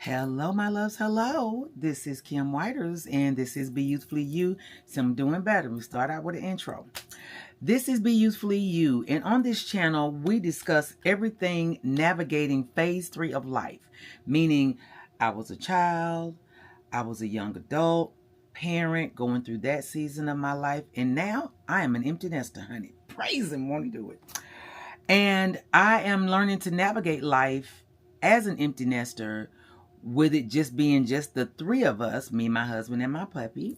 Hello, my loves. Hello. This is Kim Whiters, and this is Be Youthfully You. So I'm doing better. We start out with an intro. This is Be Youthfully You, and on this channel, we discuss everything navigating phase 3 of life, meaning I was a child, I was a young adult, parent going through that season of my life, and now I am an empty nester, honey. Praise Him, won't He do it? And I am learning to navigate life as an empty nester with it just being just the three of us, me, my husband, and my puppy,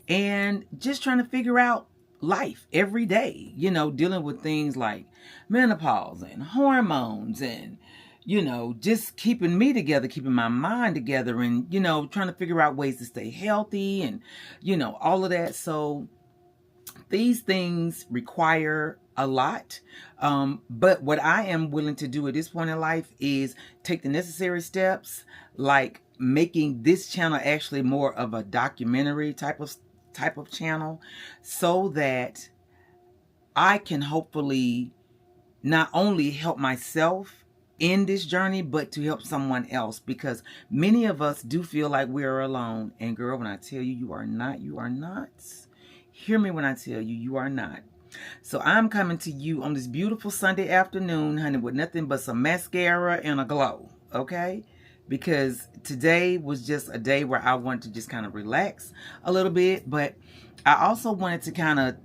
and just trying to figure out life every day, dealing with things like menopause and hormones and, just keeping me together, keeping my mind together and, trying to figure out ways to stay healthy and, all of that. So these things require a lot. But what I am willing to do at this point in life is take the necessary steps, like making this channel actually more of a documentary type of channel, so that I can hopefully not only help myself in this journey, but to help someone else, because many of us do feel like we are alone. And girl, when I tell you, you are not. Hear me when I tell you, you are not. So I'm coming to you on this beautiful Sunday afternoon, honey, with nothing but some mascara and a glow, okay? Because today was just a day where I wanted to just kind of relax a little bit, but I also wanted to kind of,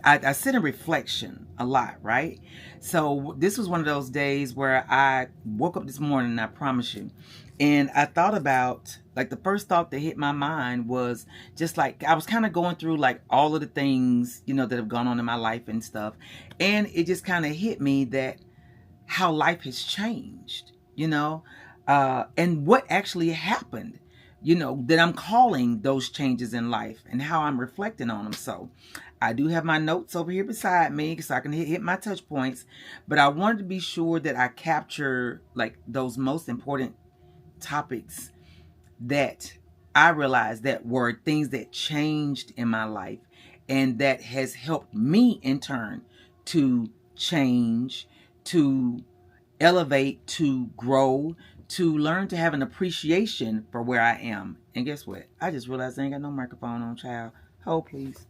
I sit in reflection a lot, right? So this was one of those days where I woke up this morning, I promise you, and I thought about, like, the first thought that hit my mind was just like, I was kind of going through like all of the things, that have gone on in my life and stuff. And it just kind of hit me that how life has changed, and what actually happened, that I'm calling those changes in life and how I'm reflecting on them. So I do have my notes over here beside me so I can hit my touch points, but I wanted to be sure that I capture like those most important topics that I realized that were things that changed in my life and that has helped me in turn to change, to elevate, to grow, to learn to have an appreciation for where I am. And guess what? I just realized I ain't got no microphone on, child. Hold, please.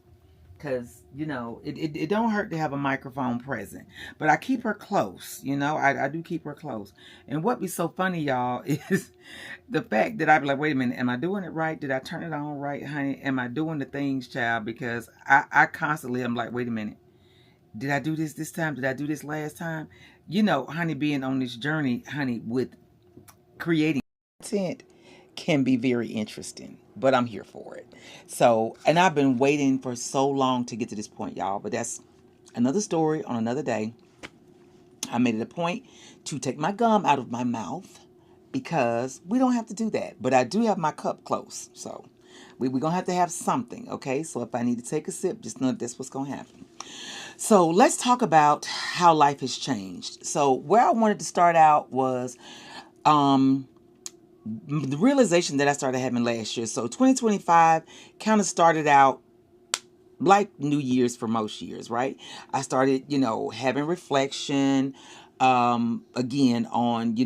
Because, it don't hurt to have a microphone present. But I keep her close, I do keep her close. And what be so funny, y'all, is the fact that I be like, wait a minute, am I doing it right? Did I turn it on right, honey? Am I doing the things, child? Because I constantly am like, wait a minute. Did I do this time? Did I do this last time? Honey, being on this journey, honey, with creating content can be very interesting, but I'm here for it. So, and I've been waiting for so long to get to this point, y'all, but that's another story on another day. I made it a point to take my gum out of my mouth because we don't have to do that, but I do have my cup close. So we're going to have something, okay? So if I need to take a sip, just know that's what's going to happen. So let's talk about how life has changed. So where I wanted to start out was the realization that I started having last year. So 2025 kind of started out like New Year's for most years, right? I started, having reflection, again on,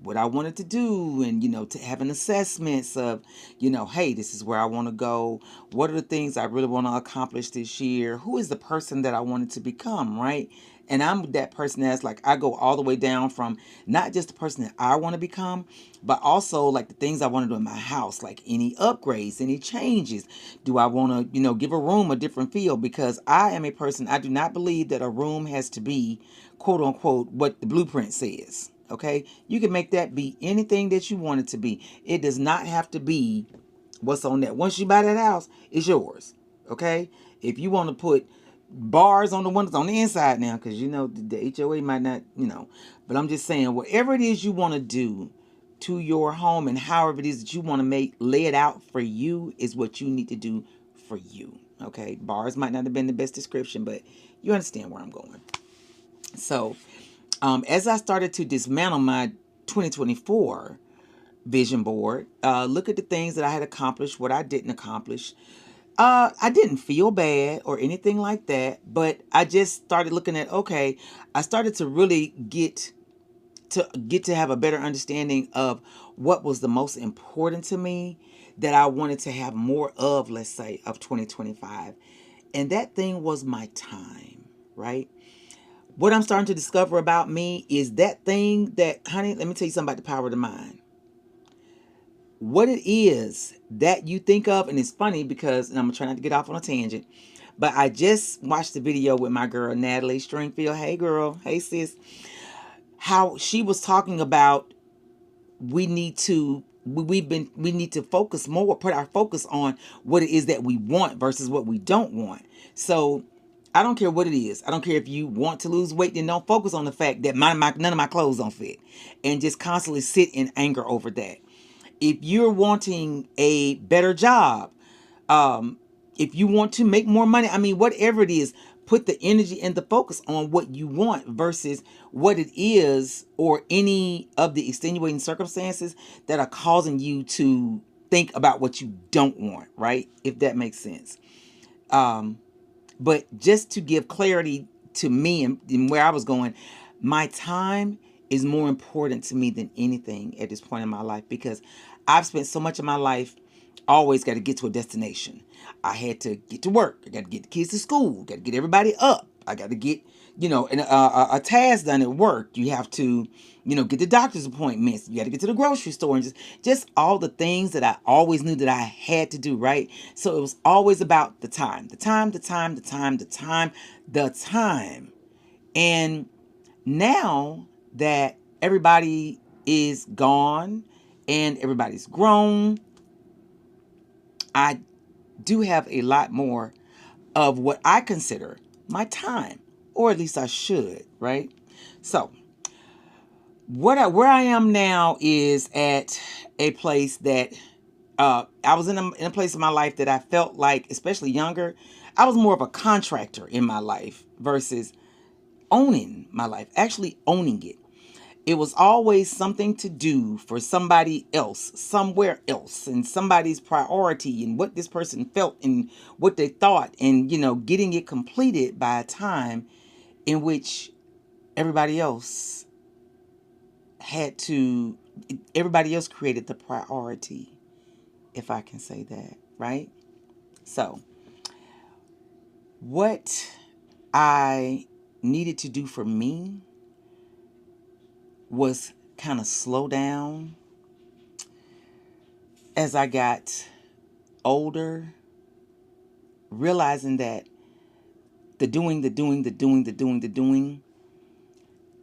what I wanted to do and, to having assessments of, hey, this is where I want to go. What are the things I really want to accomplish this year? Who is the person that I wanted to become, right? And I'm that person that's like, I go all the way down from not just the person that I want to become, but also like the things I want to do in my house, like any upgrades, any changes. Do I want to, give a room a different feel? Because I am a person, I do not believe that a room has to be, quote unquote, what the blueprint says. Okay? You can make that be anything that you want it to be. It does not have to be what's on that. Once you buy that house, it's yours. Okay? If you want to put bars on the windows on the inside now, because the HOA might not, but I'm just saying, whatever it is you want to do to your home and however it is that you want to lay it out for you is what you need to do for you. Okay, bars might not have been the best description, but you understand where I'm going. So as I started to dismantle my 2024 vision board, look at the things that I had accomplished, what I didn't accomplish. I didn't feel bad or anything like that, but I just started looking at, okay, I started to really get to get to have a better understanding of what was the most important to me that I wanted to have more of, let's say, of 2025. And that thing was my time, right? What I'm starting to discover about me is that thing that, honey, let me tell you something about the power of the mind. What it is that you think of, and it's funny because, and I'm gonna try not to get off on a tangent, but I just watched the video with my girl Natalie Stringfield. Hey girl, hey sis. How she was talking about we need to focus more, put our focus on what it is that we want versus what we don't want. So I don't care what it is. I don't care if you want to lose weight, then don't focus on the fact that none of my clothes don't fit, and just constantly sit in anger over that. If you're wanting a better job, if you want to make more money, I mean, whatever it is, put the energy and the focus on what you want versus what it is or any of the extenuating circumstances that are causing you to think about what you don't want, right? If that makes sense. But just to give clarity to me and where I was going, my time is more important to me than anything at this point in my life, because I've spent so much of my life always got to get to a destination. I had to get to work. I got to get the kids to school. Got to get everybody up. I got to get, a task done at work. You have to, get the doctor's appointments. You got to get to the grocery store, and just all the things that I always knew that I had to do, right? So it was always about the time, the time, the time, the time, the time, the time. And now that everybody is gone and everybody's grown, I do have a lot more of what I consider my time, or at least I should, right? So, where I am now is at a place that I was in a place in my life that I felt like, especially younger, I was more of a contractor in my life versus owning my life, actually owning it. It was always something to do for somebody else, somewhere else, and somebody's priority and what this person felt and what they thought, and, getting it completed by a time in which everybody else everybody else created the priority, if I can say that, right? So, what I needed to do for me was kind of slow down as I got older, realizing that the doing,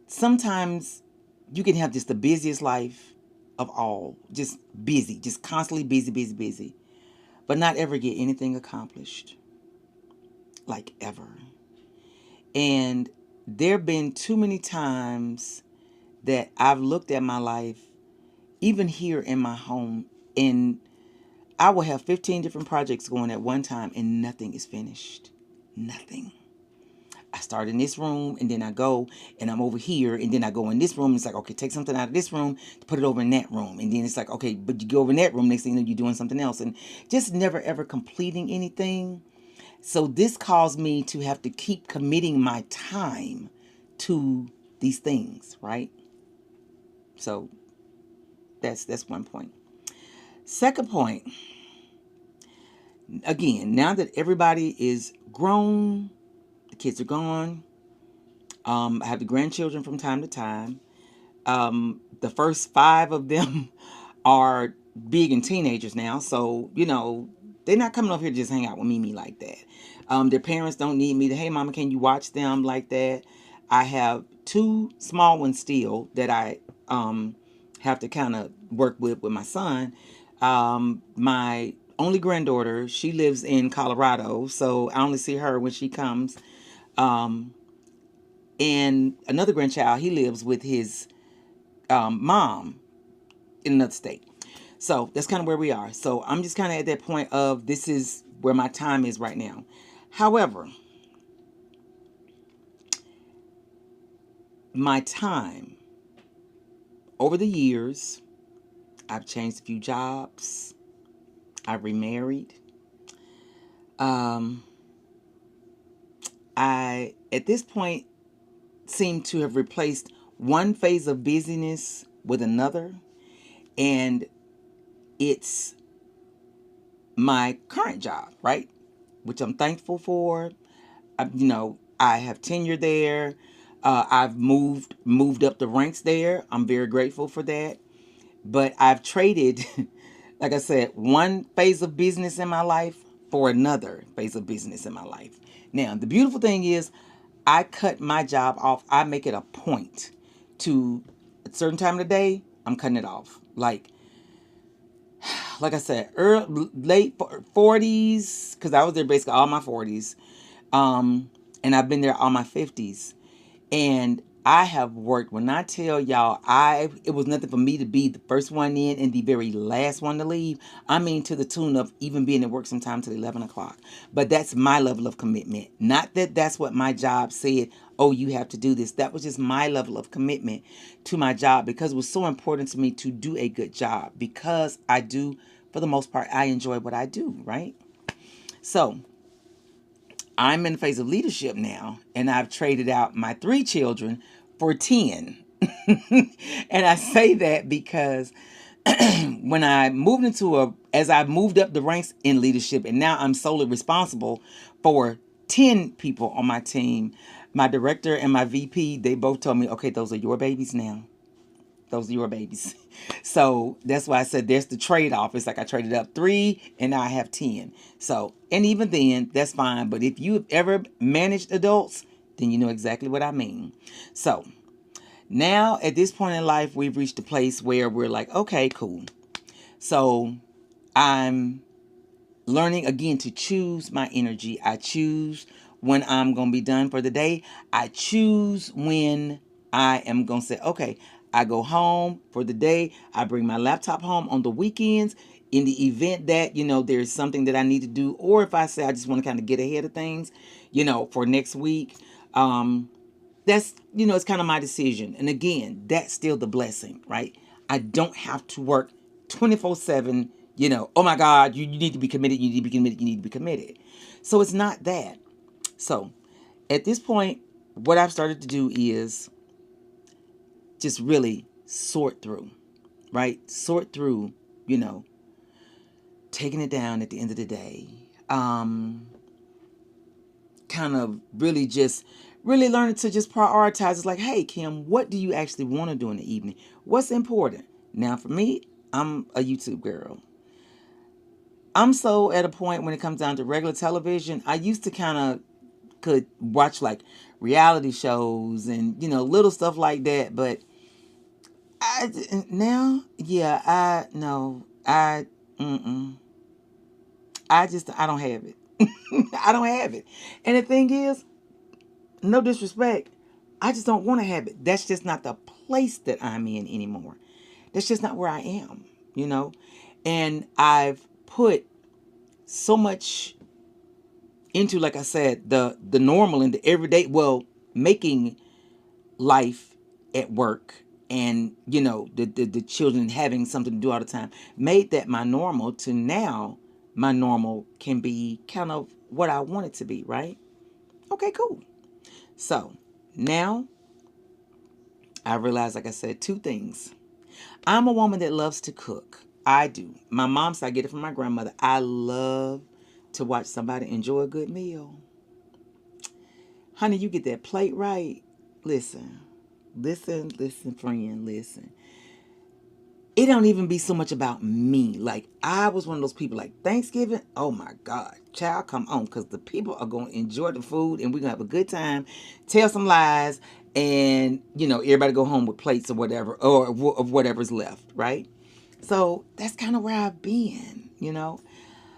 sometimes you can have just the busiest life of all, just busy, just constantly busy, but not ever get anything accomplished, like ever. And there have been too many times that I've looked at my life, even here in my home, and I will have 15 different projects going at one time and nothing is finished. Nothing. I start in this room and then I go and I'm over here and then I go in this room. It's like, okay, take something out of this room to put it over in that room. And then it's like, okay, but you go over in that room, next thing you know, you're doing something else, and just never ever completing anything. So this caused me to have to keep committing my time to these things, right? So that's one point. Second point, again, now that everybody is grown, the kids are gone. I have the grandchildren from time to time. The first 5 of them are big and teenagers now, so they're not coming over here to just hang out with Mimi like that. Their parents don't need me to, hey mama, can you watch them like that? I have 2 small ones still that I have to kind of work with my son. My only granddaughter, she lives in Colorado, so I only see her when she comes. And another grandchild, he lives with his mom in another state. So that's kind of where we are. So I'm just kind of at that point of, this is where my time is right now. However, my time over the years, I've changed a few jobs. I've remarried. I, at this point, seem to have replaced one phase of busyness with another, and it's my current job, right? Which I'm thankful for. I have tenure there. I've moved up the ranks there. I'm very grateful for that. But I've traded, like I said, one phase of business in my life for another phase of business in my life. Now, the beautiful thing is, I cut my job off. I make it a point to a certain time of the day, I'm cutting it off. Like I said, late 40s, because I was there basically all my 40s. And I've been there all my 50s. And I have worked, when I tell y'all, it was nothing for me to be the first one in and the very last one to leave. I mean, to the tune of even being at work sometime till 11 o'clock. But that's my level of commitment. Not that that's what my job said, oh, you have to do this. That was just my level of commitment to my job, because it was so important to me to do a good job, because I do, for the most part, I enjoy what I do, right? So I'm in the phase of leadership now, and I've traded out my 3 children for 10. And I say that because when I moved as I moved up the ranks in leadership, and now I'm solely responsible for 10 people on my team, my director and my VP, they both told me, okay, those are your babies now. Those are your babies. So that's why I said there's the trade-off. It's like I traded up 3 and now I have 10. So, and even then, that's fine. But if you've ever managed adults, then you know exactly what I mean. So now at this point in life, we've reached a place where we're like, okay, cool. So I'm learning again to choose my energy. I choose when I'm going to be done for the day. I choose when I am going to say, okay, I go home for the day. I bring my laptop home on the weekends in the event that, there's something that I need to do. Or if I say I just want to kind of get ahead of things, for next week. That's, it's kind of my decision. And again, that's still the blessing, right? I don't have to work 24/7, oh my God, you need to be committed, you need to be committed, you need to be committed. So it's not that. So at this point, what I've started to do is just really sort through, right? Sort through, taking it down at the end of the day. Kind of really learning to just prioritize. It's like, hey, Kim, what do you actually want to do in the evening? What's important? Now, for me, I'm a YouTube girl. I'm so at a point when it comes down to regular television. I used to kind of could watch like reality shows and, little stuff like that. But I now, yeah, I don't have it. I don't have it. And the thing is, no disrespect, I just don't want to have it. That's just not the place that I'm in anymore. That's just not where I am, And I've put so much into, like I said, the normal and the everyday, making life at work and, the children having something to do all the time, made that my normal, to now my normal can be kind of what I want it to be, right? Okay, cool. So now I realize, like I said, 2 things. I'm a woman that loves to cook. I do. My mom said I get it from my grandmother. I love to watch somebody enjoy a good meal. Honey, you get that plate right. Listen, friend, listen. It don't even be so much about me. Like, I was one of those people, like, Thanksgiving, oh my God, child, come on, because the people are going to enjoy the food and we're going to have a good time, tell some lies, and, everybody go home with plates or whatever, or of whatever's left, right? So that's kind of where I've been,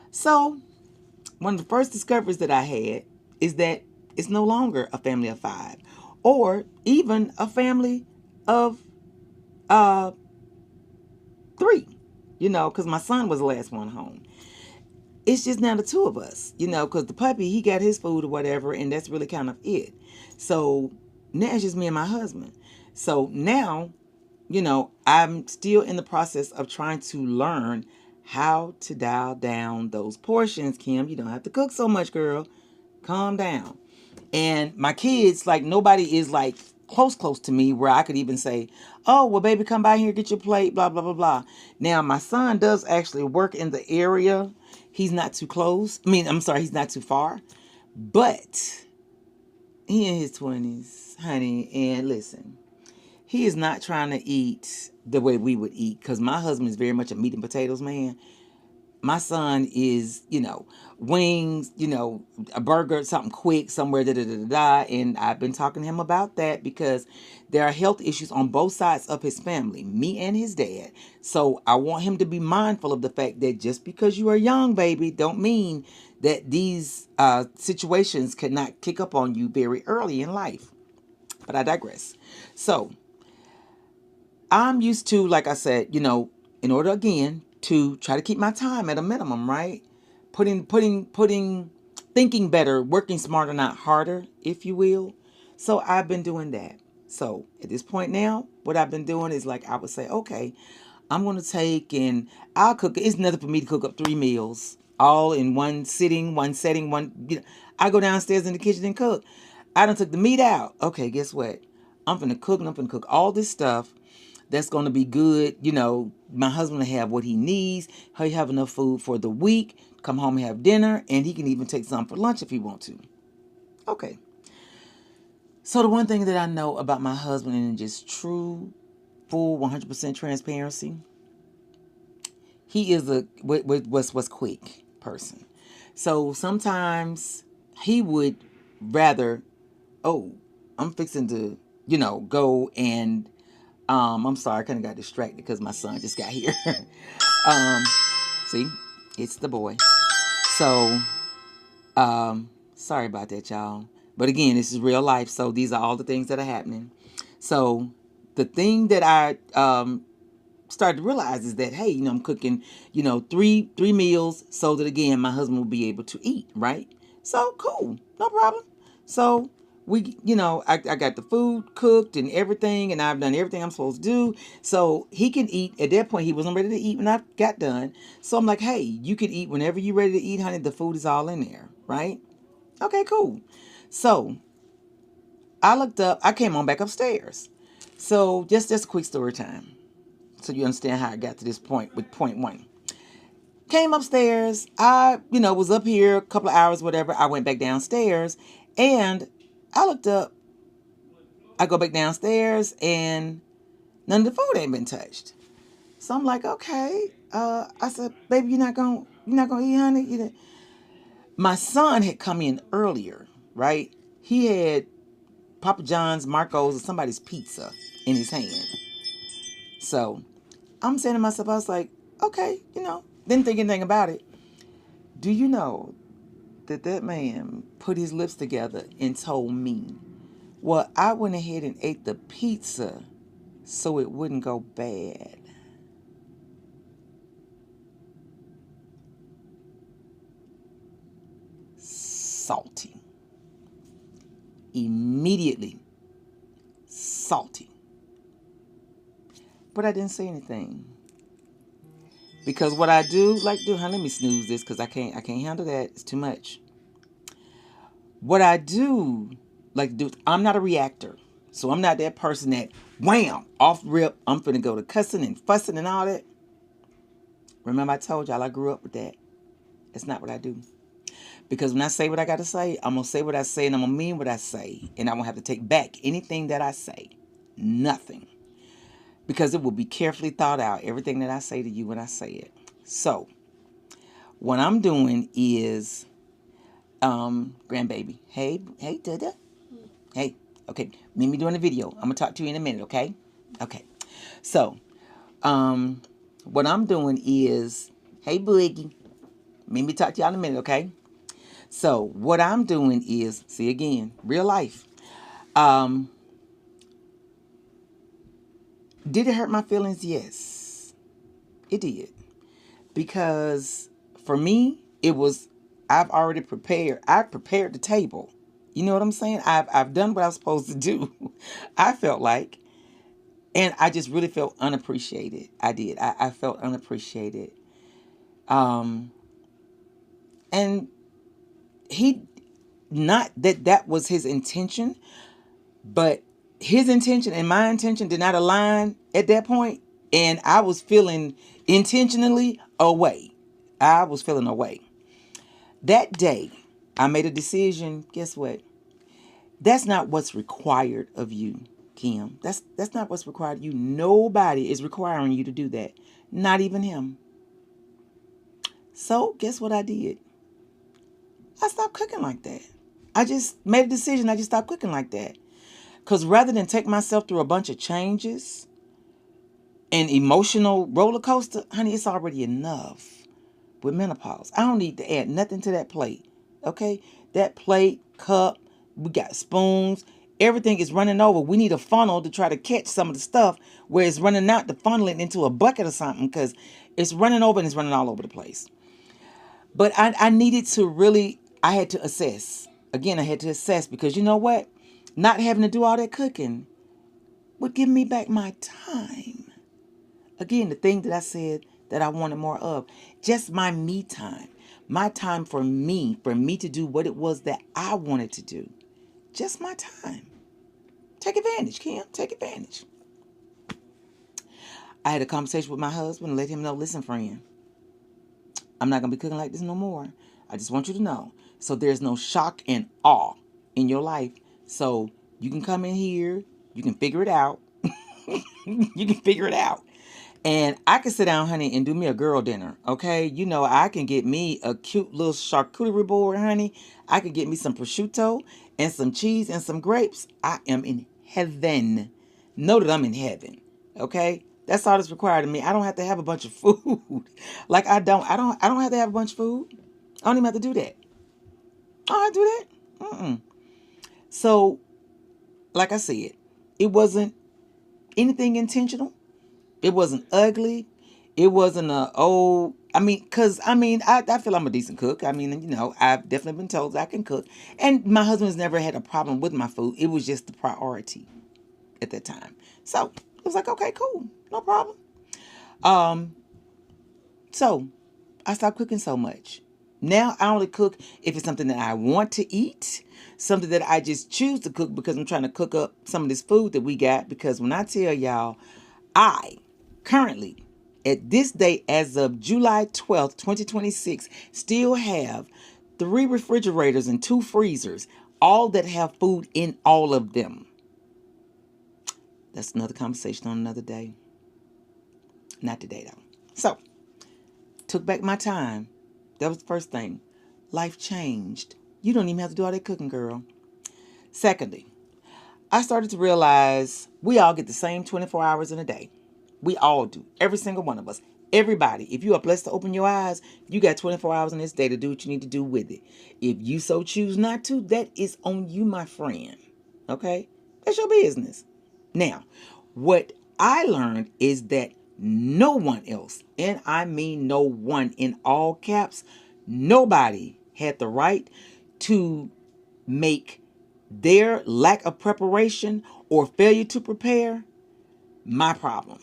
So one of the first discoveries that I had is that it's no longer a family of 5, or even a family of 3, because my son was the last one home. It's just now the 2 of us, because the puppy, he got his food or whatever, and that's really kind of it. So now it's just me and my husband. So now, I'm still in the process of trying to learn how to dial down those portions. Kim, you don't have to cook so much, girl. Calm down. And my kids, like, nobody is like close to me where I could even say, oh, well, baby, come by here, get your plate, blah, blah, blah, blah. Now, my son does actually work in the area. He's not too close. I mean, I'm sorry, he's not too far. But he in his 20s, honey, and listen, he is not trying to eat the way we would eat because my husband is very much a meat and potatoes man. My son is, wings, a burger, something quick, somewhere, da da da da da. And I've been talking to him about that because there are health issues on both sides of his family, me and his dad. So I want him to be mindful of the fact that just because you are young, baby, don't mean that these situations cannot kick up on you very early in life. But I digress. So I'm used to, like I said, in order again to try to keep my time at a minimum, right? Thinking better, working smarter, not harder, if you will. So I've been doing that. So at this point now, what I've been doing is like I would say, okay, I'm gonna take and I'll cook. It's nothing for me to cook up 3 meals all in one sitting, one setting, I go downstairs in the kitchen and cook. I done took the meat out. Okay, guess what? I'm finna cook and I'm finna cook all this stuff that's going to be good. My husband will have what he needs. He'll have enough food for the week, come home and have dinner, and he can even take some for lunch if he wants to. Okay. So the one thing that I know about my husband, and just true, full 100% transparency, he is a what's quick person. So sometimes he would rather, oh, I'm fixing to, go and I'm sorry, I kind of got distracted because my son just got here. um, see, it's the boy. So, sorry about that, y'all. But again, this is real life, so these are all the things that are happening. So, the thing that I started to realize is that, hey, I'm cooking, three meals so that again my husband will be able to eat, right? So cool, no problem. So I got the food cooked and everything, and I've done everything I'm supposed to do. So he can eat. At that point, he wasn't ready to eat when I got done. So I'm like, hey, you can eat whenever you're ready to eat, honey. The food is all in there, right? Okay, cool. So I looked up. I came on back upstairs. So just a quick story time, so you understand how I got to this point with point one. Came upstairs. I, was up here a couple of hours, whatever. I went back downstairs and I looked up. I go back downstairs and none of the food ain't been touched. So I'm like, okay. I said, baby, you're not gonna eat, honey. My son had come in earlier, right? He had Papa John's, Marco's, or somebody's pizza in his hand. So I'm saying to myself, I was like, okay, didn't think anything about it. Do you know that man put his lips together and told me, well, I went ahead and ate the pizza so it wouldn't go bad. Salty. Immediately salty. But I didn't say anything. Because what I do, honey, let me snooze this because I can't handle that. It's too much. What I do, I'm not a reactor. So I'm not that person that, wham, off rip, I'm finna go to cussing and fussing and all that. Remember I told y'all I grew up with that. That's not what I do. Because when I say what I got to say, I'm going to say what I say and I'm going to mean what I say. And I won't have to take back anything that I say. Nothing. Because it will be carefully thought out, everything that I say to you when I say it. So, what I'm doing is, grandbaby, hey, Dada. Hey, okay, Mimi doing the video. I'm going to talk to you in a minute, okay? Okay. So, what I'm doing is, hey, Boogie. Mimi talk to y'all in a minute, okay? So, what I'm doing is, see again, real life. Did it hurt my feelings? Yes, it did. Because for me, it was, I've already prepared. I prepared the table. You know what I'm saying? I've done what I was supposed to do. I felt like, and I just really felt unappreciated. I did. I felt unappreciated. And he, not that was his intention, but his intention and my intention did not align at that point, and I was feeling intentionally away. I was feeling away. That day, I made a decision. Guess what? That's not what's required of you, Kim. That's not what's required of you. Nobody is requiring you to do that. Not even him. So, guess what I did? I stopped cooking like that. I just made a decision. I just stopped cooking like that. Because rather than take myself through a bunch of changes and emotional roller coaster, honey, it's already enough with menopause. I don't need to add nothing to that plate. Okay? That plate, cup, we got spoons, everything is running over. We need a funnel to try to catch some of the stuff where it's running out, to funnel it into a bucket or something, because it's running over and it's running all over the place. But I needed to really, I had to assess. Again, I had to assess, because you know what? Not having to do all that cooking would give me back my time. Again, the thing that I said that I wanted more of, just my me time. My time for me to do what it was that I wanted to do. Just my time. Take advantage, Kim. Take advantage. I had a conversation with my husband and let him know, listen, friend, I'm not going to be cooking like this no more. I just want you to know. So there's no shock and awe in your life. So you can come in here. You can figure it out. You can figure it out. And I can sit down, honey, and do me a girl dinner, okay? You know, I can get me a cute little charcuterie board, honey. I can get me some prosciutto and some cheese and some grapes. I am in heaven. Know that I'm in heaven, okay? That's all that's required of me. I don't have to have a bunch of food. Like I don't have to have a bunch of food. I don't even have to do that. I don't have to do that. Mm-mm. So, like I said, it wasn't anything intentional. It wasn't ugly. It wasn't I feel I'm a decent cook. I mean, you know, I've definitely been told I can cook. And my husband's never had a problem with my food. It was just the priority at that time. So it was like, okay, cool. No problem. So I stopped cooking so much. Now I only cook if it's something that I want to eat, something that I just choose to cook because I'm trying to cook up some of this food that we got. Because when I tell y'all, I currently, at this date, as of July 12th, 2026, still have 3 refrigerators and 2 freezers, all that have food in all of them. That's another conversation on another day. Not today, though. So, took back my time. That was the first thing. Life changed. You don't even have to do all that cooking, girl. Secondly, I started to realize we all get the same 24 hours in a day. We all do. Every single one of us. Everybody. If you are blessed to open your eyes, you got 24 hours in this day to do what you need to do with it. If you so choose not to, that is on you, my friend. Okay? That's your business. Now, what I learned is that no one else, and I mean no one in all caps, nobody had the right to make their lack of preparation or failure to prepare my problem.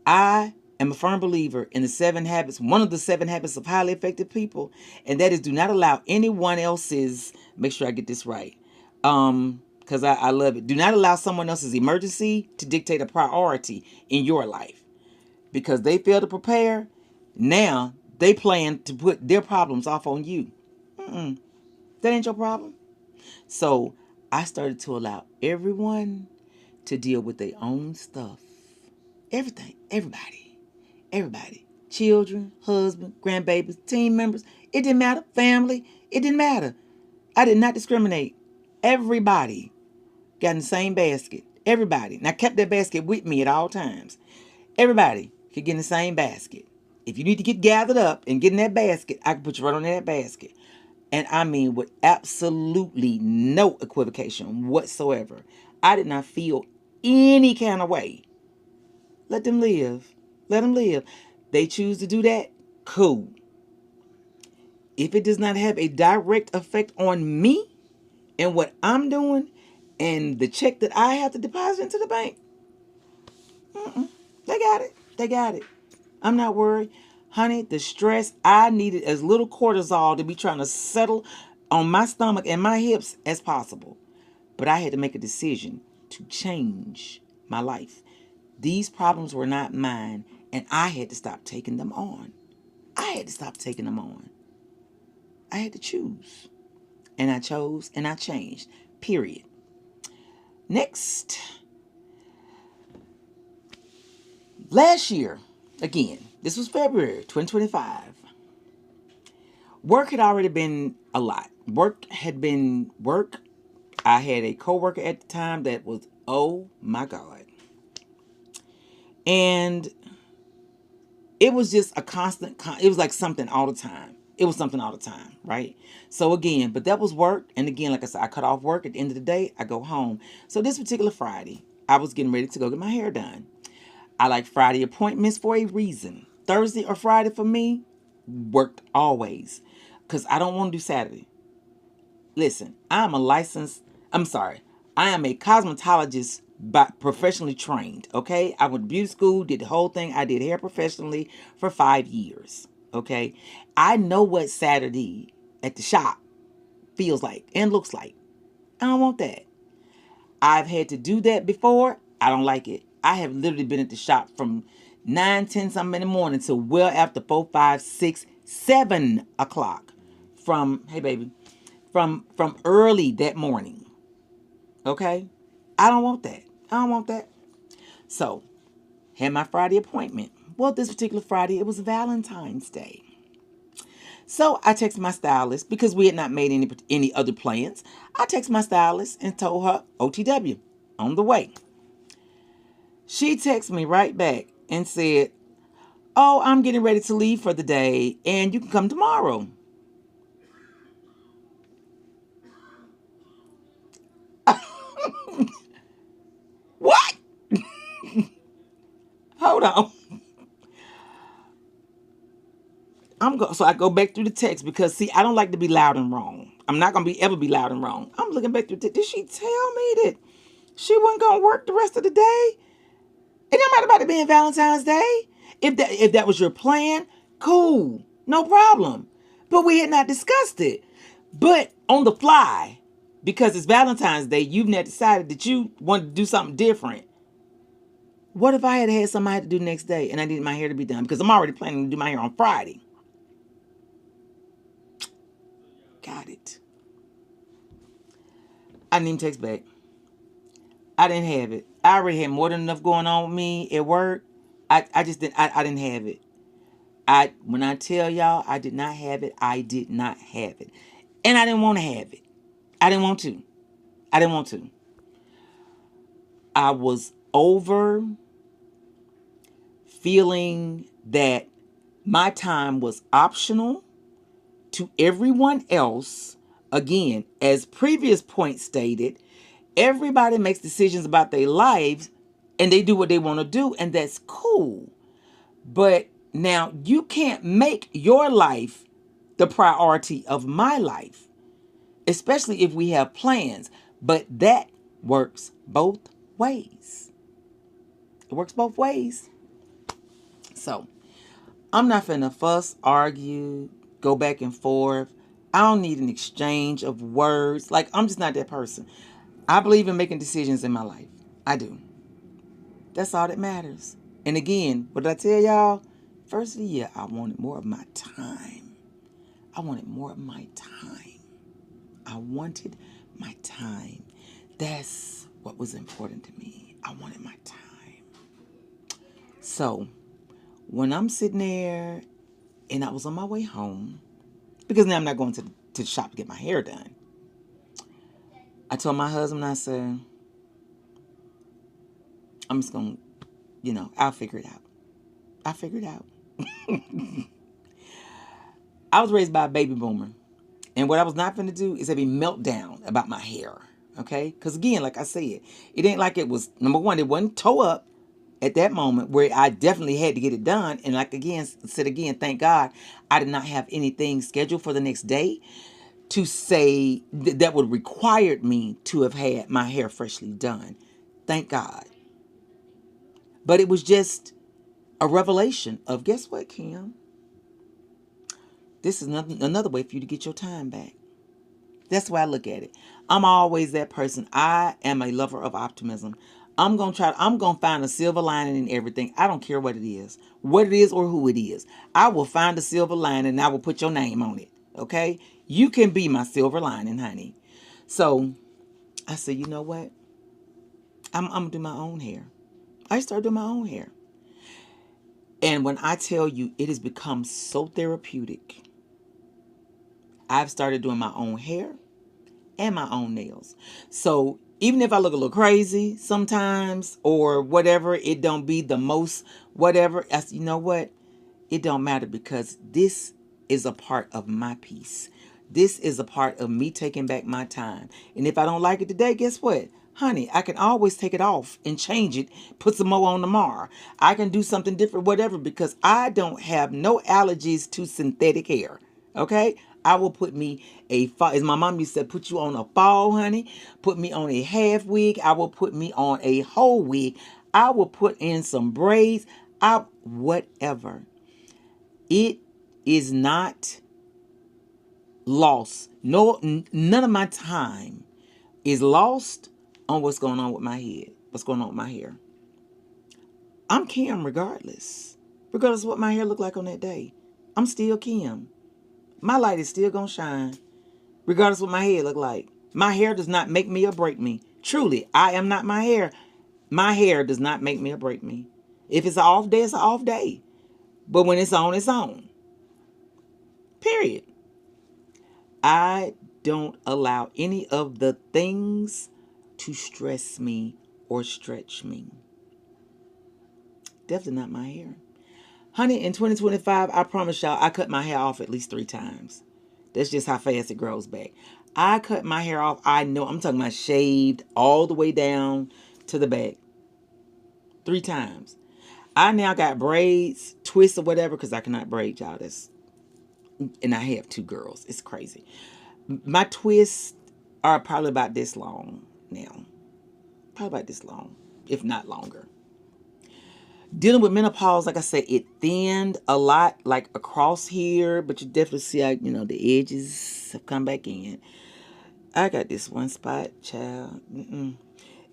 I am a firm believer in the 7 habits, one of the 7 habits of highly effective people, and that is do not allow anyone else's, make sure I get this right, because I love it. Do not allow someone else's emergency to dictate a priority in your life. Because they fail to prepare, now they plan to put their problems off on you. That ain't your problem. So I started to allow everyone to deal with their own stuff. Everything, everybody. Children, husband, grandbabies, team members. It didn't matter. Family, it didn't matter. I did not discriminate. Everybody got in the same basket. Everybody. And I kept that basket with me at all times. Everybody could get in the same basket. If you need to get gathered up and get in that basket, I can put you right on that basket. And I mean with absolutely no equivocation whatsoever. I did not feel any kind of way. Let them live. Let them live. They choose to do that. Cool. If it does not have a direct effect on me and what I'm doing and the check that I have to deposit into the bank, they got it. They got it. I'm not worried. Honey, the stress, I needed as little cortisol to be trying to settle on my stomach and my hips as possible. But I had to make a decision to change my life. These problems were not mine, and I had to stop taking them on. I had to stop taking them on. I had to choose. And I chose and I changed. Period. Next. Last year, again, this was February 2025. Work had already been a lot. Work. I had a coworker at the time that was, oh my God. And it was just a constant, it was like something all the time. It was something all the time, right? So again, but that was work. And again, like I said, I cut off work. At the end of the day, I go home. So this particular Friday, I was getting ready to go get my hair done. I like Friday appointments for a reason. Thursday or Friday for me worked always, because I don't want to do Saturday. Listen, I am a cosmetologist, but professionally trained, okay? I went to beauty school, did the whole thing. I did hair professionally for 5 years, okay? I know what Saturday at the shop feels like and looks like. I don't want that. I've had to do that before. I don't like it. I have literally been at the shop from 9, 10 something in the morning till well after 4, 5, 6, 7 o'clock. From early that morning. Okay? I don't want that. So, had my Friday appointment. Well, this particular Friday, it was Valentine's Day. So I texted my stylist, because we had not made any other plans. I texted my stylist and told her OTW, on the way. She texted me right back and said, oh, I'm getting ready to leave for the day and you can come tomorrow. What? Hold on. So I go back through the text, because see, I don't like to be loud and wrong. I'm not gonna ever be loud and wrong. I'm looking back through the text. Did she tell me that she wasn't gonna work the rest of the day? It don't matter about it being Valentine's Day. If that was your plan, cool, no problem. But we had not discussed it. But on the fly, because it's Valentine's Day, you've not decided that you want to do something different. What if I had something I had to do next day and I needed my hair to be done? Because I'm already planning to do my hair on Friday. Got it. I didn't even text back. I didn't have it. I already had more than enough going on with me at work. I just didn't. I didn't have it. When I tell y'all I did not have it, I did not have it, and I didn't want to have it. I didn't want to. I was over feeling that my time was optional to everyone else. Again, as previous point stated, everybody makes decisions about their lives and they do what they want to do, and that's cool. But now you can't make your life the priority of my life, especially if we have plans. But that works both ways. It works both ways. So I'm not finna fuss, argue, go back and forth. I don't need an exchange of words. Like, I'm just not that person. I believe in making decisions in my life. I do. That's all that matters. And again, what did I tell y'all? First of the year, I wanted more of my time. I wanted more of my time. I wanted my time. That's what was important to me. I wanted my time. So, when I'm sitting there and I was on my way home, because now I'm not going to the shop to get my hair done, I told my husband, I said, I'm just going to, I'll figure it out. I was raised by a baby boomer. And what I was not going to do is have a meltdown about my hair. Okay? Because again, like I said, it ain't like it was, number one, it wasn't toe up at that moment where I definitely had to get it done. And like said again, thank God I did not have anything scheduled for the next day to say that would required me to have had my hair freshly done. Thank God. But it was just a revelation of, guess what, Kim? This is another way for you to get your time back. That's the way I look at it. I'm always that person. I am a lover of optimism. I'm gonna find a silver lining in everything. I don't care what it is or who it is. I will find a silver lining and I will put your name on it. Okay? You can be my silver lining, honey. So I said, you know what? I'm gonna do my own hair. I started doing my own hair. And when I tell you it has become so therapeutic, I've started doing my own hair and my own nails. So even if I look a little crazy sometimes or whatever, it don't be the most whatever. You know what? It don't matter because this is a part of my piece. This is a part of me taking back my time. And if I don't like it today, guess what? Honey, I can always take it off and change it, put some more on tomorrow. I can do something different, whatever, because I don't have no allergies to synthetic hair. Okay? I will put me as my mom used to say, put you on a fall, honey. Put me on a half wig. I will put me on a whole wig. I will put in some braids. Whatever. It is not lost. No, none of my time is lost on what's going on with my head. What's going on with my hair. I'm Kim regardless. Regardless of what my hair look like on that day. I'm still Kim. My light is still gonna shine. Regardless of what my hair look like. My hair does not make me or break me. Truly, I am not my hair. My hair does not make me or break me. If it's an off day, it's an off day. But when it's on, it's on. Period. I don't allow any of the things to stress me or stretch me. Definitely not my hair. Honey, in 2025, I promise y'all, I cut my hair off at least 3 times. That's just how fast it grows back. I cut my hair off. I know, I'm talking about shaved all the way down to the back. 3 times. I now got braids, twists or whatever, because I cannot braid y'all. And I have 2 girls. It's crazy. My twists are probably about this long now. Probably about this long, if not longer. Dealing with menopause, like I said, it thinned a lot, like across here, but you definitely see how, the edges have come back in. I got this one spot, child. And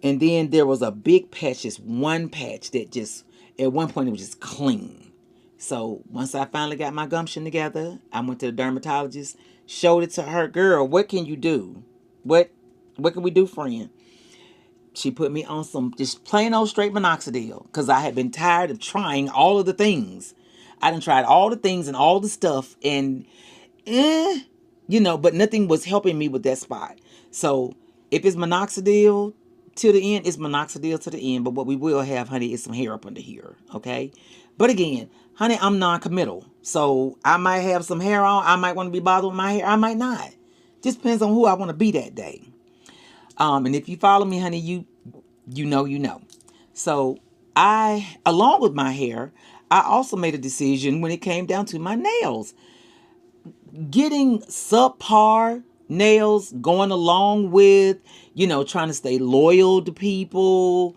then there was a big patch, just one patch that just, at one point, it was just clean. So once I finally got my gumption together, I went to the dermatologist, showed it to her. Girl, what can you do? What can we do, friend? She put me on some just plain old straight minoxidil because I had been tired of trying all of the things. I done tried all the things and all the stuff and, but nothing was helping me with that spot. So if it's minoxidil to the end, it's minoxidil to the end. But what we will have, honey, is some hair up under here, okay? But again, honey, I'm non-committal. So I might have some hair on. I might want to be bothered with my hair. I might not. Just depends on who I want to be that day. And if you follow me, honey, you know. So along with my hair, I also made a decision when it came down to my nails. Getting subpar nails going along with, trying to stay loyal to people.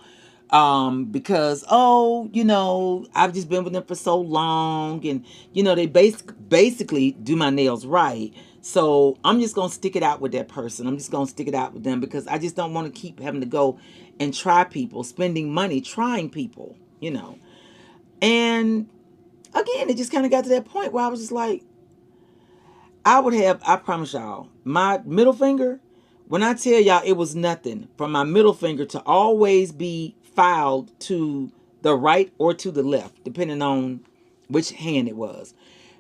Because, I've just been with them for so long and, they basically do my nails right. So I'm just going to stick it out with that person. I'm just going to stick it out with them because I just don't want to keep having to go and try people, spending money, trying people, And again, it just kind of got to that point where I was just like, I promise y'all, my middle finger, when I tell y'all it was nothing from my middle finger to always be filed to the right or to the left, depending on which hand it was.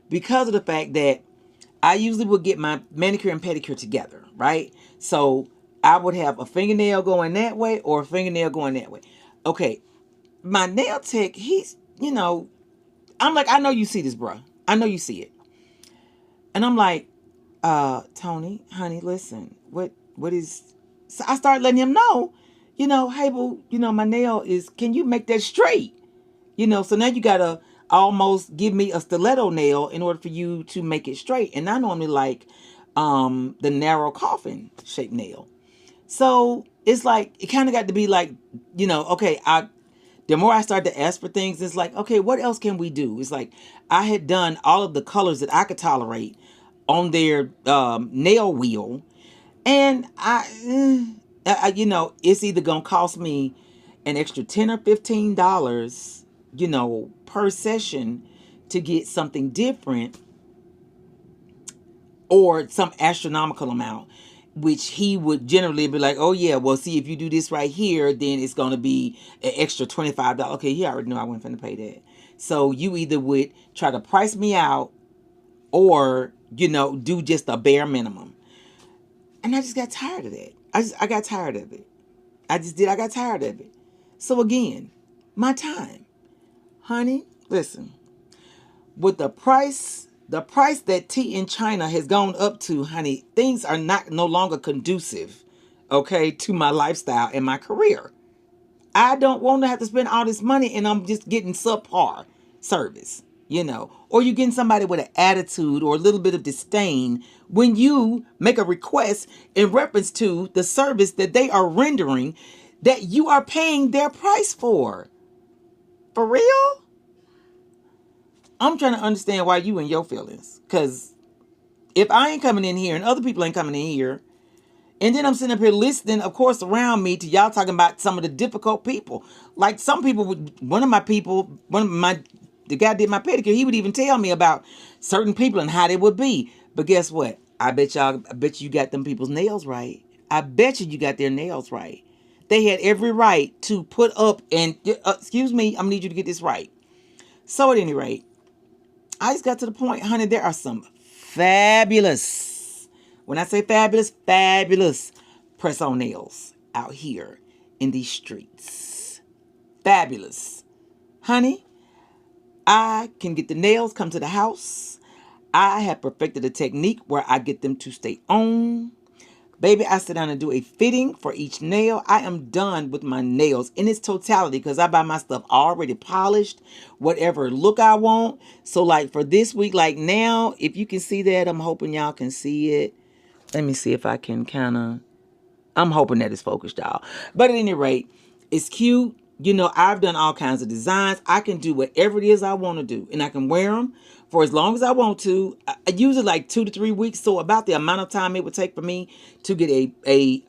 Because of the fact that I usually would get my manicure and pedicure together, right? So I would have a fingernail going that way or a fingernail going that way. Okay, my nail tech, he's, I'm like, I know you see this, bro. I know you see it. And I'm like, Tony, honey, listen, what is, so I started letting him know, hey, boo, my nail is, can you make that straight? So now you gotta almost give me a stiletto nail in order for you to make it straight. And I normally like the narrow coffin shaped nail. So it's like, it kind of got to be like, okay, the more I started to ask for things, it's like, okay, what else can we do? It's like, I had done all of the colors that I could tolerate on their nail wheel. And it's either gonna cost me an extra $10 or $15, per session to get something different, or some astronomical amount, which he would generally be like, oh yeah, well, see, if you do this right here, then it's going to be an extra $25. Okay, he already knew I wasn't finna pay that. So you either would try to price me out, or do just a bare minimum. And I just got tired of that. I got tired of it. I got tired of it. So again, my time. Honey, listen. With the price that tea in China has gone up to, honey, things are no longer conducive, okay, to my lifestyle and my career. I don't want to have to spend all this money and I'm just getting subpar service, or you're getting somebody with an attitude or a little bit of disdain when you make a request in reference to the service that they are rendering, that you are paying their price for. For real? I'm trying to understand why you and your feelings. Because if I ain't coming in here and other people ain't coming in here, and then I'm sitting up here listening, of course, around me to y'all talking about some of the difficult people. Like some people, the guy did my pedicure, he would even tell me about certain people and how they would be. But guess what? I bet you got them people's nails right. I bet you got their nails right. They had every right to put up and, excuse me, I'm going to need you to get this right. So at any rate, I just got to the point, honey, there are some fabulous, when I say fabulous, fabulous press-on nails out here in these streets. Fabulous. Honey, I can get the nails come to the house. I have perfected a technique where I get them to stay on. Baby, I sit down and do a fitting for each nail. I am done with my nails in its totality because I buy my stuff already polished, whatever look I want. So like for this week, like now, if you can see that, I'm hoping y'all can see it. Let me see if I can I'm hoping that it's focused, y'all. But at any rate, it's cute. I've done all kinds of designs. I can do whatever it is I want to do. And I can wear them for as long as I want to. I usually like 2 to 3 weeks. So about the amount of time it would take for me to get a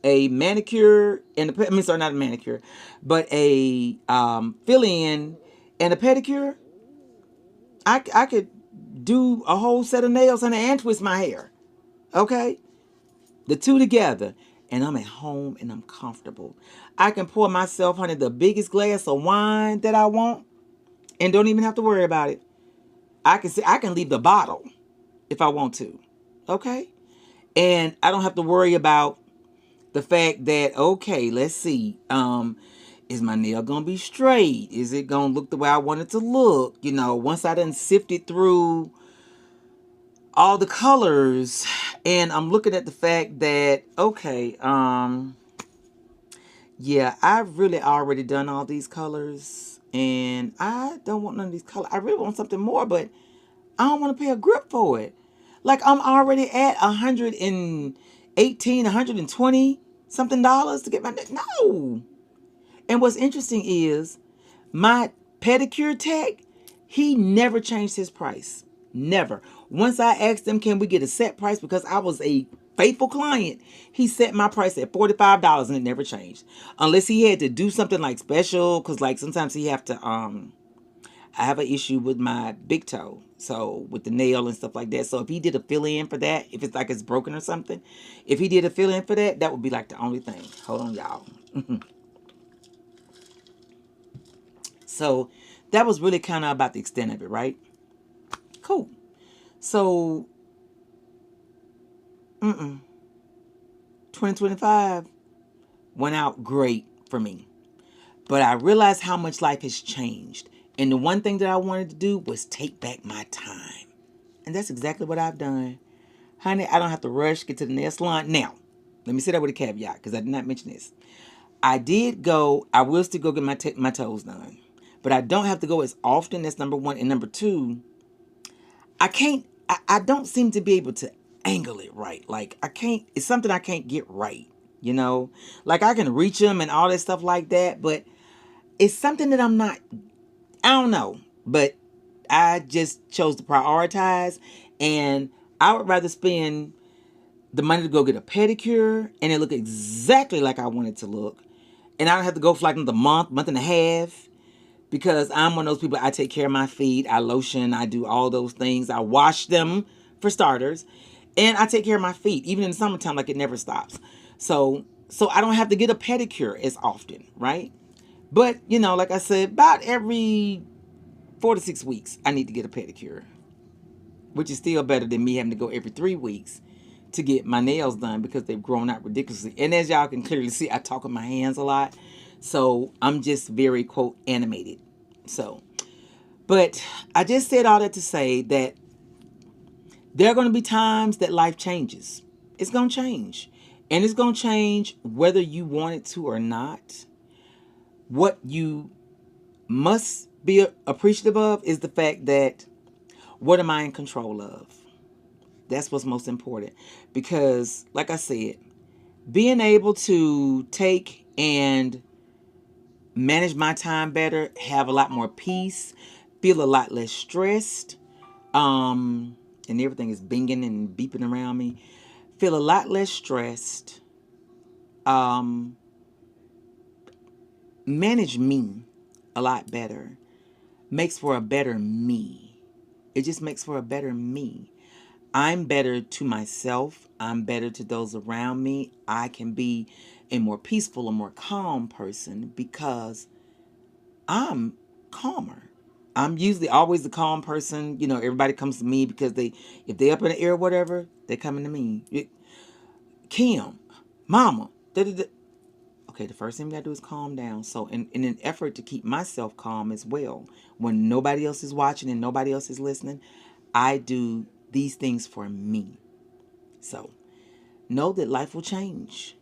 manicure and not a manicure, but a fill-in and a pedicure. I could do a whole set of nails and twist my hair. Okay? The two together, and I'm at home and I'm comfortable. I can pour myself, honey, the biggest glass of wine that I want and don't even have to worry about it. I can leave the bottle if I want to. Okay? And I don't have to worry about the fact that, okay, let's see, is my nail gonna be straight? Is it gonna look the way I want it to look? Once I done sifted through all the colors, and I'm looking at the fact that, okay, yeah, I've really already done all these colors, and I don't want none of these colors. I really want something more, but I don't want to pay a grip for it. Like I'm already at 118, 120 something dollars to get my, no. And what's interesting is my pedicure tech, he never changed his price. Never. Once I asked him, can we get a set price? Because I was a faithful client, he set my price at $45 and it never changed. Unless he had to do something like special, because like sometimes he have to, I have an issue with my big toe. So with the nail and stuff like that. So if he did a fill-in for that, if it's like it's broken or something, if he did a fill-in for that, that would be like the only thing. Hold on, y'all. So that was really kind of about the extent of it, right? Cool. So, 2025 went out great for me. But I realized how much life has changed. And the one thing that I wanted to do was take back my time. And that's exactly what I've done. Honey, I don't have to rush, get to the nail salon. Now, let me say that with a caveat, because I did not mention this. I will still go get my toes done. But I don't have to go as often. That's number one. And number two, I don't seem to be able to angle it right. Like it's something I can't get right, Like I can reach them and all that stuff like that, but it's something that I don't know. But I just chose to prioritize, and I would rather spend the money to go get a pedicure, and it looked exactly like I wanted it to look. And I don't have to go for like another month and a half, because I'm one of those people. I take care of my feet. I lotion. I do all those things. I wash them for starters, and I take care of my feet even in the summertime. Like, it never stops. So I don't have to get a pedicure as often, right? But like I said, about every 4 to 6 weeks, I need to get a pedicure, which is still better than me having to go every 3 weeks to get my nails done, because they've grown out ridiculously. And as y'all can clearly see, I talk with my hands a lot. So I'm just very, quote, animated. So, but I just said all that to say that there are going to be times that life changes. It's going to change. And it's going to change whether you want it to or not. What you must be appreciative of is the fact that, what am I in control of? That's what's most important. Because, like I said, being able to take and manage my time better, have a lot more peace, feel a lot less stressed, and everything is binging and beeping around me, feel a lot less stressed, manage me a lot better, makes for a better me. It just makes for a better me. I'm better to myself. I'm better to those around me. I can be a more peaceful, a more calm person because I'm calmer. I'm usually always the calm person. Everybody comes to me because if they up in the air or whatever, they're coming to me. Kim, Mama, da-da-da. Okay, the first thing we gotta do is calm down. So in an effort to keep myself calm as well, when nobody else is watching and nobody else is listening, I do these things for me. So know that life will change.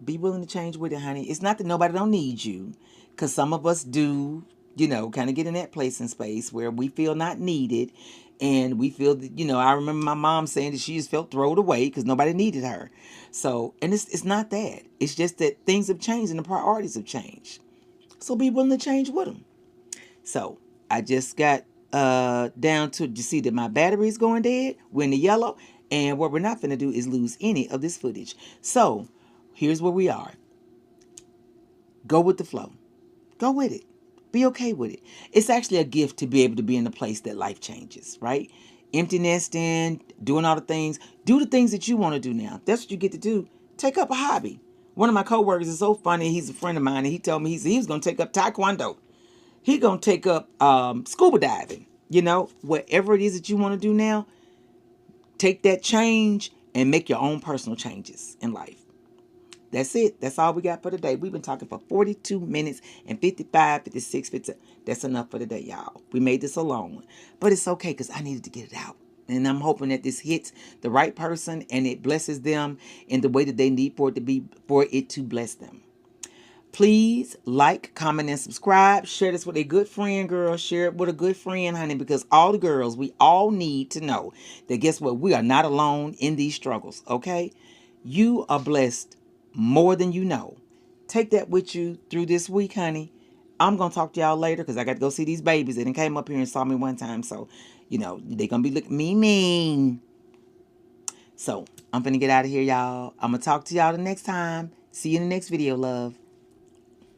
Be willing to change with it, honey. It's not that nobody don't need you, because some of us do, kind of get in that place and space where we feel not needed, and we feel that, I remember my mom saying that she just felt thrown away because nobody needed her. So, and it's not that. It's just that things have changed and the priorities have changed. So be willing to change with them. So I just got down to, you see that my battery is going dead. We're in the yellow. And what we're not going to do is lose any of this footage. So here's where we are. Go with the flow. Go with it. Be okay with it. It's actually a gift to be able to be in a place that life changes, right? Empty nesting, doing all the things. Do the things that you want to do now. That's what you get to do. Take up a hobby. One of my coworkers is so funny. He's a friend of mine, and he told me he was going to take up taekwondo. He's going to take up scuba diving. Whatever it is that you want to do now, take that change and make your own personal changes in life. That's it. That's all we got for today. We've been talking for 42 minutes and 55, 56, 57. That's enough for today, y'all. We made this a long one. But it's okay because I needed to get it out. And I'm hoping that this hits the right person and it blesses them in the way that they need for it to bless them. Please like, comment, and subscribe. Share this with a good friend, girl. Share it with a good friend, honey, because all the girls, we all need to know that, guess what? We are not alone in these struggles, okay? You are blessed more than you know. Take that with you through this week, honey. I'm going to talk to y'all later because I got to go see these babies. They done came up here and saw me one time, so, they going to be looking mean. So, I'm finna get out of here, y'all. I'm going to talk to y'all the next time. See you in the next video, love.